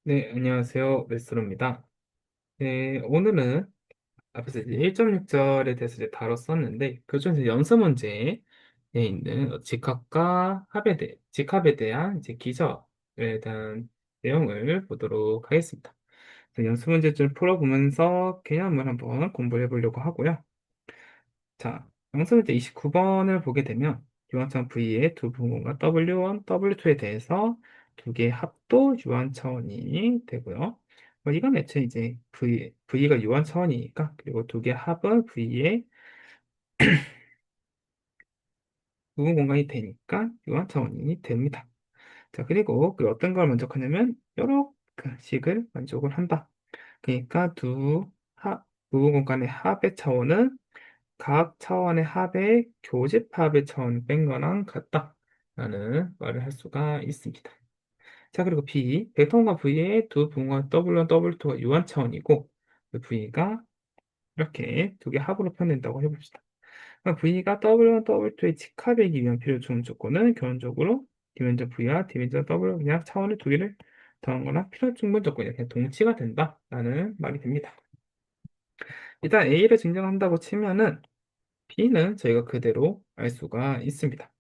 네, 안녕하세요. 메스로입니다. 네, 오늘은 앞에서 이제 1.6절에 대해서 이제 다뤘었는데, 그중에서 연습 문제에 있는 직합과 직합에 대한 이제 기저에 대한 내용을 보도록 하겠습니다. 그래서 연습 문제 좀 풀어보면서 개념을 한번 공부해 보려고 하고요. 자, 연습 문제 29번을 보게 되면, 유한차원 V의 두 분모가 W1, W2에 대해서 두 개의 합도 유한 차원이 되고요. 이건 애초에 이제 V가 유한 차원이니까, 그리고 두 개의 합은 V의 부분 공간이 되니까 유한 차원이 됩니다. 자, 그리고 그 어떤 걸 만족하냐면, 여러 식을 만족을 한다. 그러니까 부분 공간의 합의 차원은 각 차원의 합의 교집합의 차원 뺀 거랑 같다라는 말을 할 수가 있습니다. 자, 그리고 B, 벡터과 V의 두 분모가 W와 W2가 유한 차원이고, 그 V가 이렇게 두 개 합으로 표현된다고 해봅시다. 그럼 V가 W와 W2의 직합이기 위한 필요 중 조건은 기본적으로 디멘전 V와 디멘전 W 그냥 차원을 두 개를 더한 거나 필요 충분 조건이 그냥 동치가 된다라는 말이 됩니다. 일단 A를 증정한다고 치면은 B는 저희가 그대로 알 수가 있습니다.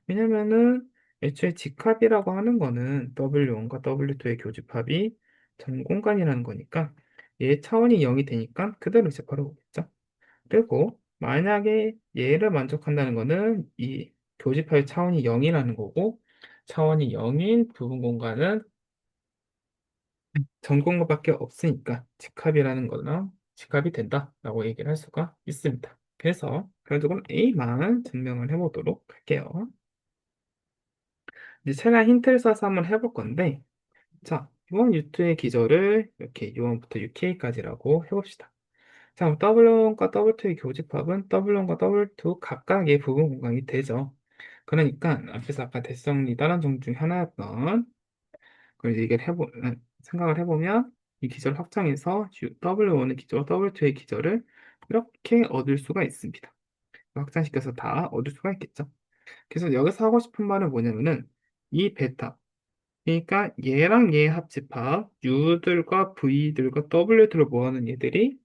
왜냐면은 애초에 직합이라고 하는 거는 W1과 W2의 교집합이 전 공간이라는 거니까 얘 차원이 0이 되니까 그대로 이제 바로 오겠죠. 그리고 만약에 얘를 만족한다는 거는 이 교집합의 차원이 0이라는 거고 차원이 0인 부분 공간은 전 공간밖에 없으니까 직합이라는 거나 직합이 된다라고 얘기를 할 수가 있습니다. 그래서 결국은 A만 증명을 해보도록 할게요. 이제 제가 힌트를 써서 한번 해볼 건데, 자, U1, U2의 기절을 이렇게 U1부터 UK까지라고 해봅시다. 자, 그럼 W1과 W2의 교집합은 W1과 W2 각각의 부분 공간이 되죠. 그러니까 앞에서 아까 대성리 다른 종 중 하나였던 걸 이제 생각을 해보면 이 기절 확장해서 W1의 기절, W2의 기절을 이렇게 얻을 수가 있습니다. 확장시켜서 다 얻을 수가 있겠죠. 그래서 여기서 하고 싶은 말은 뭐냐면은 이 베타, 그러니까 얘랑 얘 합집합, U들과 V들과 W들을 모아놓은 얘들이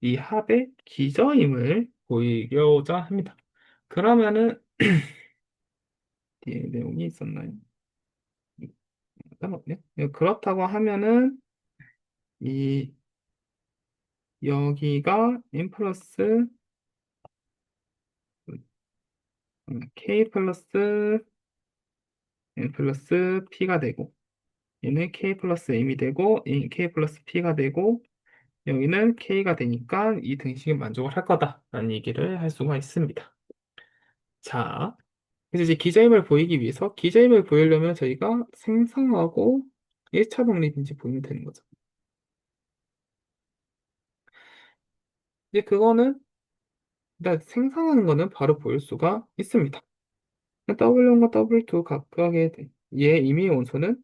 이 합의 기저임을 보이고자 합니다. 그러면은 뒤에 내용이 있었나요? 까먹네. 그렇다고 하면은 이 여기가 n 플러스 k 플러스 n 플러스 p가 되고 얘는 k 플러스 m이 되고 이 k 플러스 p가 되고 여기는 k가 되니까 이 등식은 만족을 할 거다라는 얘기를 할 수가 있습니다. 자, 그래서 이제 기저임을 보이기 위해서 기저임을 보이려면 저희가 생성하고 1차 독립인지 보이면 되는 거죠. 이제 그거는 일단 생성하는 거는 바로 보일 수가 있습니다. W1과 W2 각각의 얘 임의 원소는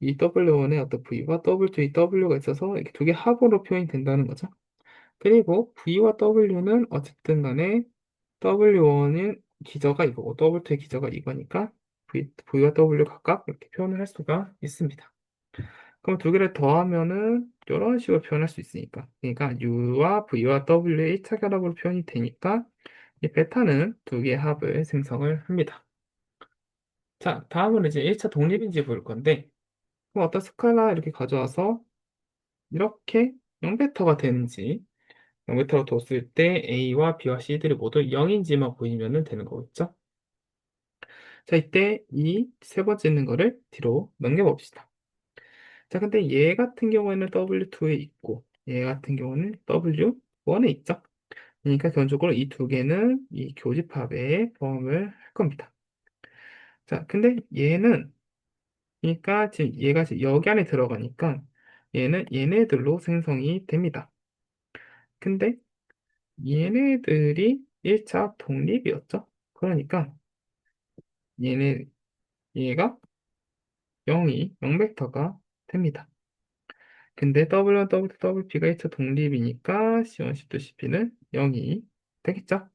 이 W1의 어떤 V와 W2의 W가 있어서 이렇게 두 개 합으로 표현이 된다는 거죠. 그리고 V와 W는 어쨌든 간에 W1은 기저가 이거고 W2의 기저가 이거니까 V와 W 각각 이렇게 표현을 할 수가 있습니다. 그럼 두 개를 더하면은 이런 식으로 표현할 수 있으니까 그러니까 U와 V와 W의 1차 결합으로 표현이 되니까 이 베타는 두 개의 합을 생성을 합니다. 자, 다음은 이제 1차 독립인지 볼 건데 그럼 어떤 스칼라 이렇게 가져와서 이렇게 0벡터가 되는지 0벡터로 뒀을 때 A와 B와 C들이 모두 0인지만 보이면 되는 거겠죠? 자, 이때 이 세 번째 있는 거를 뒤로 넘겨봅시다. 자, 근데 얘 같은 경우에는 W2에 있고 얘 같은 경우는 W1에 있죠? 그러니까 기본적으로 이 두 개는 이 교집합에 포함을 할 겁니다. 자, 근데 얘는 그러니까 지금 얘가 지금 여기 안에 들어가니까 얘는 얘네들로 생성이 됩니다. 근데 얘네들이 1차 독립이었죠? 그러니까 얘가 0벡터가 됩니다. 근데 W와 WP가 1차 독립이니까 C1, C2, CP는 0이 되겠죠?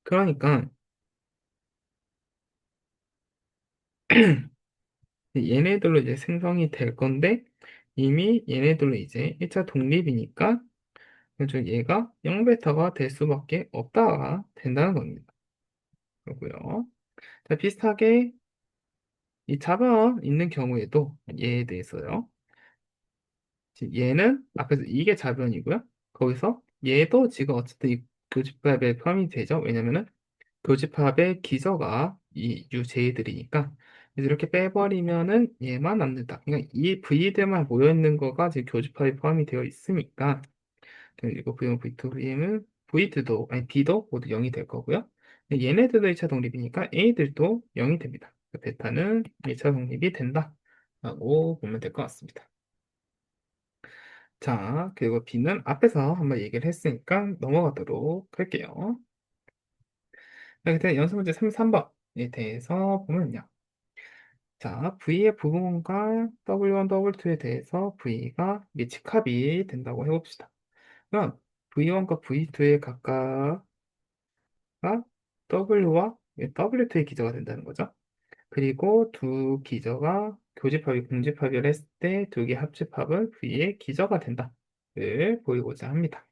그러니까 얘네들로 이제 생성이 될 건데 이미 얘네들로 이제 1차 독립이니까 그래서 얘가 0베타가 될 수밖에 없다가 된다는 겁니다. 그렇고요. 자, 비슷하게 이 잡아 있는 경우에도 얘에 대해서요. 지금 얘는 앞에서 이게 자변이고요. 거기서 얘도 지금 어쨌든 이 교집합에 포함이 되죠. 왜냐면은 교집합의 기저가 이 UJ들이니까 이렇게 빼버리면은 얘만 남는다. 그러니까 이 V들만 모여있는 거가 지금 교집합에 포함이 되어 있으니까 그리고 V1, V2, Vm은 V도 아니 B도 모두 0이 될 거고요. 얘네들도 1차 독립이니까 A들도 0이 됩니다. 베타는 1차 독립이 된다. 라고 보면 될 것 같습니다. 자, 그리고 B는 앞에서 한번 얘기를 했으니까 넘어가도록 할게요. 자, 그때 연습 문제 33번에 대해서 보면요. 자, V의 부분과 W1, W2에 대해서 V가 밀집합이 된다고 해봅시다. 그럼 V1과 V2의 각각 W와 W2의 기저가 된다는 거죠. 그리고 두 기저가 교집합이 공집합을 했을 때 두 개 합집합은 V의 기저가 된다를 보이고자 합니다.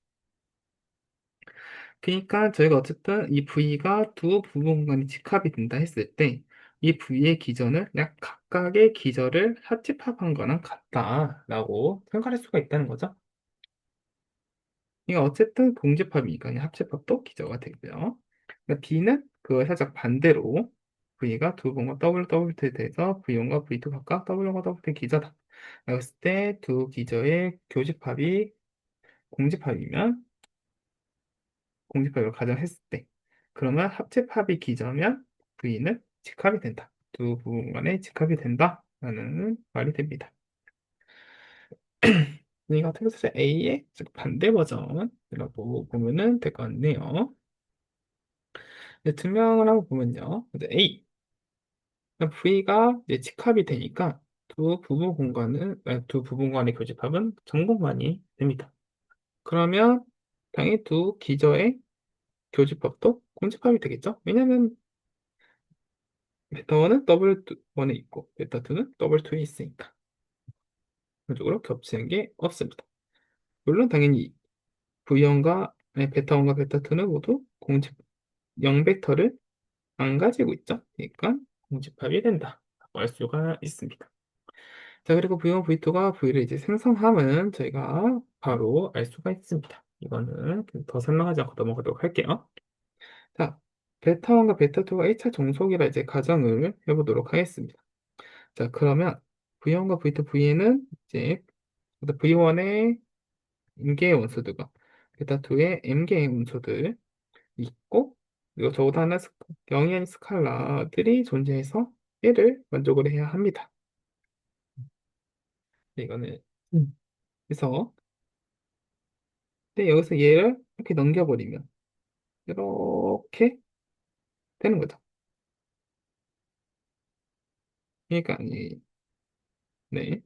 그러니까 저희가 어쨌든 이 V가 두 부분 간의 직합이 된다 했을 때 이 V의 기저는 그냥 각각의 기저를 합집합한 거랑 같다라고 생각할 수가 있다는 거죠. 이거 어쨌든 공집합이니까 그냥 합집합도 기저가 되고요. 그러니까 B는 그걸 살짝 반대로 V가 두 번과 WW에 대해서 V1과 V2 각각 W과 W 기저다. 그랬을 때 두 기저의 교집합이 공집합이면 공집합을 가정했을 때 그러면 합집합이 기저면 V는 직합이 된다. 두 부분 간의 직합이 된다. 라는 말이 됩니다. 이 같은 것은 A의 즉 반대 버전이라고 보면은 될 것 같네요. 이제 증명을 한번 보면요. 이제 A, V가 이제 직합이 되니까 두 부분 간의 교집합은 정공만이 됩니다. 그러면 당연히 두 기저의 교집합도 공집합이 되겠죠? 왜냐면 베타 1은 더블 1에 있고 베타 2는 더블 2에 있으니까 그쪽으로 겹치는 게 없습니다. 물론 당연히 V1과 베타 1과 베타 2는 모두 공집 0벡터를 안 가지고 있죠. 그러니까 공집합이 된다. 라고 할 수가 있습니다. 자, 그리고 V1, V2가 V를 이제 생성함은 저희가 바로 알 수가 있습니다. 이거는 더 설명하지 않고 넘어가도록 할게요. 자, 베타 1과 베타 2가 1차 종속이라 이제 가정을 해보도록 하겠습니다. 자, 그러면 V1과 V2, V는 이제 V1의 M개의 원소들과 베타 2의 M개의 원소들 있고 그리고 적어도 하나 0이 아닌 스칼라들이 존재해서 얘를 만족을 해야 합니다. 이거는 그래서 근데 여기서 얘를 이렇게 넘겨버리면 이렇게 되는 거죠. 그러니까 네.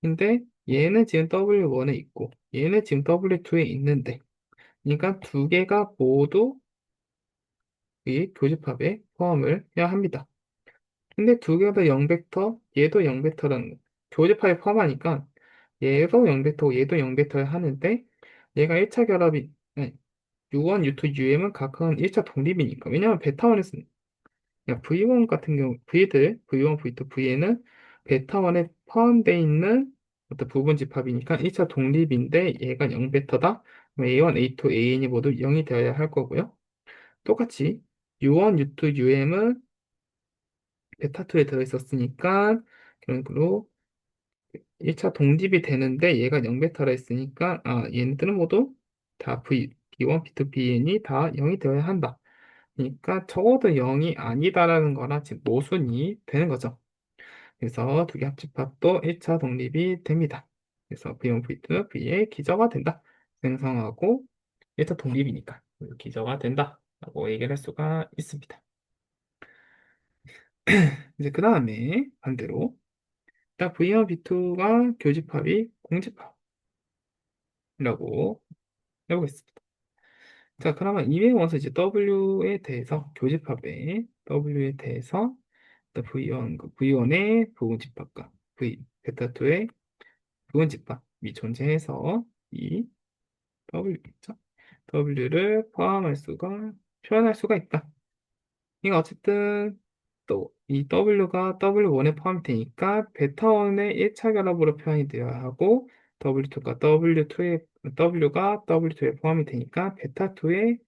근데 얘는 지금 W1에 있고 얘는 지금 W2에 있는데 그러니까 두 개가 모두 이 교집합에 포함을 해야 합니다. 근데 두 개가 다 0벡터, 얘도 0벡터라는 거. 교집합에 포함하니까 얘도 0벡터고 얘도 0벡터를 하는데 얘가 1차 결합이 아니, U1, U2, UM은 각각은 1차 독립이니까 왜냐면 베타1에서는 V1 같은 경우 V1, V2, V에는 베타1에 포함되어 있는 어떤 부분 집합이니까 1차 독립인데 얘가 0벡터다. 그럼 A1, A2, AN이 모두 0이 되어야 할 거고요. 똑같이 U1, U2, UM은 베타2에 들어있었으니까 결국으로 1차 독립이 되는데 얘가 0베타라 했으니까 얘네들은 모두 다 B1, B2, Bn이 다 0이 되어야 한다. 그러니까 적어도 0이 아니다라는 거나 지금 모순이 되는 거죠. 그래서 두 개 합집합도 1차 독립이 됩니다. 그래서 V1, V2, B의 기저가 된다. 생성하고 1차 독립이니까 기저가 된다. 라고 얘기를 할 수가 있습니다. 이제 그 다음에 반대로 딱 V와 B2가 교집합이 공집합이라고 해보겠습니다. 자, 그러면 이에 와서 이제 W에 대해서 교집합에 W에 대해서 V1의 부분집합과 베타2의 부분집합이 존재해서 이 W겠죠? W를 표현할 수가 있다. 이거 어쨌든 또 이 W가 W1에 포함이 되니까 베타1의 1차 결합으로 표현이 되어야 하고 W2가 W2에 포함이 되니까 베타2의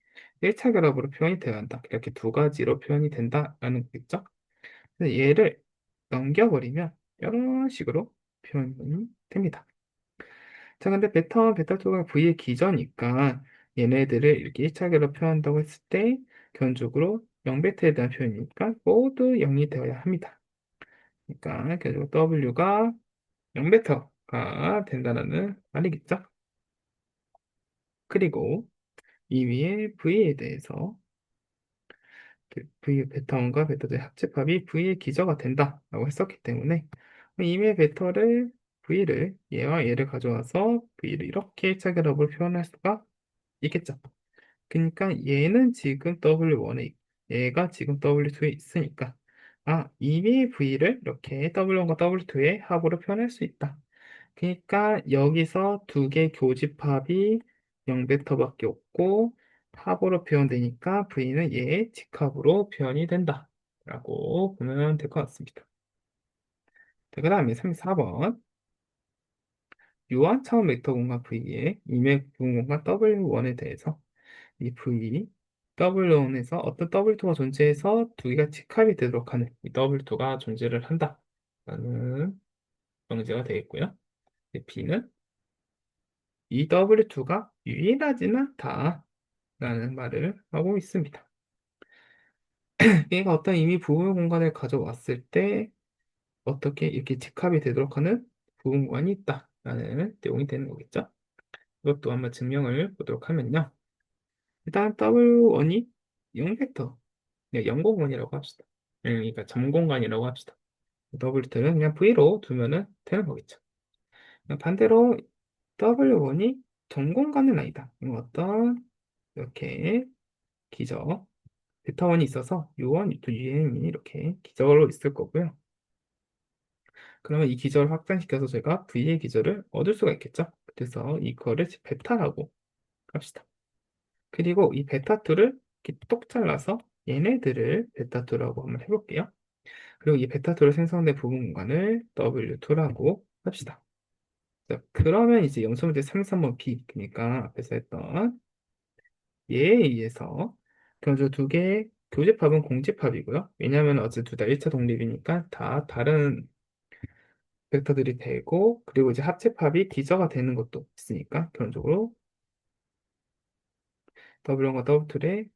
1차 결합으로 표현이 되어야 한다. 이렇게 두 가지로 표현이 된다라는 거겠죠. 그래서 얘를 넘겨버리면 이런 식으로 표현이 됩니다. 자, 근데 베타1, 베타2가 V의 기저니까 얘네들을 이렇게 1차계로 표현한다고 했을 때 기본적으로 0베타에 대한 표현이니까 모두 0이 되어야 합니다. 그러니까 결국 W가 0베타가 된다는 말이겠죠. 그리고 이 위에 V에 대해서 V 베타1과 베타2의 합집합이 V의 기저가 된다라고 했었기 때문에 이미 베타를 V를 얘와 얘를 가져와서 V를 이렇게 1차 결합을 표현할 수가 있겠죠. 그러니까 얘는 지금 W1에 있고 얘가 지금 W2에 있으니까 이미 V를 이렇게 W1과 W2의 합으로 표현할 수 있다. 그러니까 여기서 두 개 교집합이 0벡터밖에 없고 합으로 표현되니까 V는 얘의 직합으로 표현이 된다. 라고 보면 될 것 같습니다. 그 다음에 34번 유한 차원 벡터 공간 V의 이맥 부분 공간 W1에 대해서 이 V, W1에서 어떤 W2가 존재해서 두 개가 직합이 되도록 하는 이 W2가 존재를 한다. 라는 명제가 되겠고요. B는 이 W2가 유일하지는 않다. 라는 말을 하고 있습니다. 얘가 어떤 이미 부분 공간을 가져왔을 때 어떻게 이렇게 직합이 되도록 하는 부분 공간이 있다. 라는 내용이 되는 거겠죠. 이것도 한번 증명을 보도록 하면요. 일단 W1이 0벡터, 영공간이라고 합시다. 그러니까 점공간이라고 합시다. W는 그냥 V로 두면은 되는 거겠죠. 반대로 W1이 점공간은 아니다. 이건 어떤 이렇게 기저 베타1이 있어서 U1, U2, UN이 이렇게 기저로 있을 거고요. 그러면 이 기저를 확장시켜서 제가 V의 기저를 얻을 수가 있겠죠. 그래서 이거를 베타라고 합시다. 그리고 이 베타2를 이렇게 똑 잘라서 얘네들을 베타2라고 한번 해볼게요. 그리고 이 베타2로 생성된 부분 공간을 W2라고 합시다. 자, 그러면 이제 영수문제 3, 3번 B, 그러니까 앞에서 했던 얘에 의해서 견조 두 개의 교집합은 공집합이고요. 왜냐하면 어제 둘 다 1차 독립이니까 다 다른 벡터들이 되고, 그리고 이제 합집합이 기저가 되는 것도 있으니까 기본적으로 W1과 W2의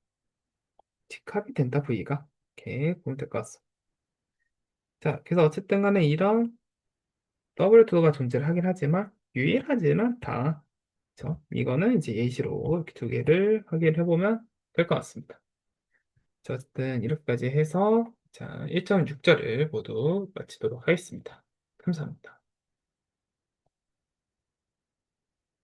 직합이 된다, V가. 이렇게 보면 될 것 같습니다. 자, 그래서 어쨌든 간에 이런 W2가 존재를 하긴 하지만 유일하지는 않다. 그렇죠? 이거는 이제 예시로 이렇게 두 개를 확인해 보면 될 것 같습니다. 자, 어쨌든 이렇게까지 해서 자, 1.6절을 모두 마치도록 하겠습니다. 감사합니다.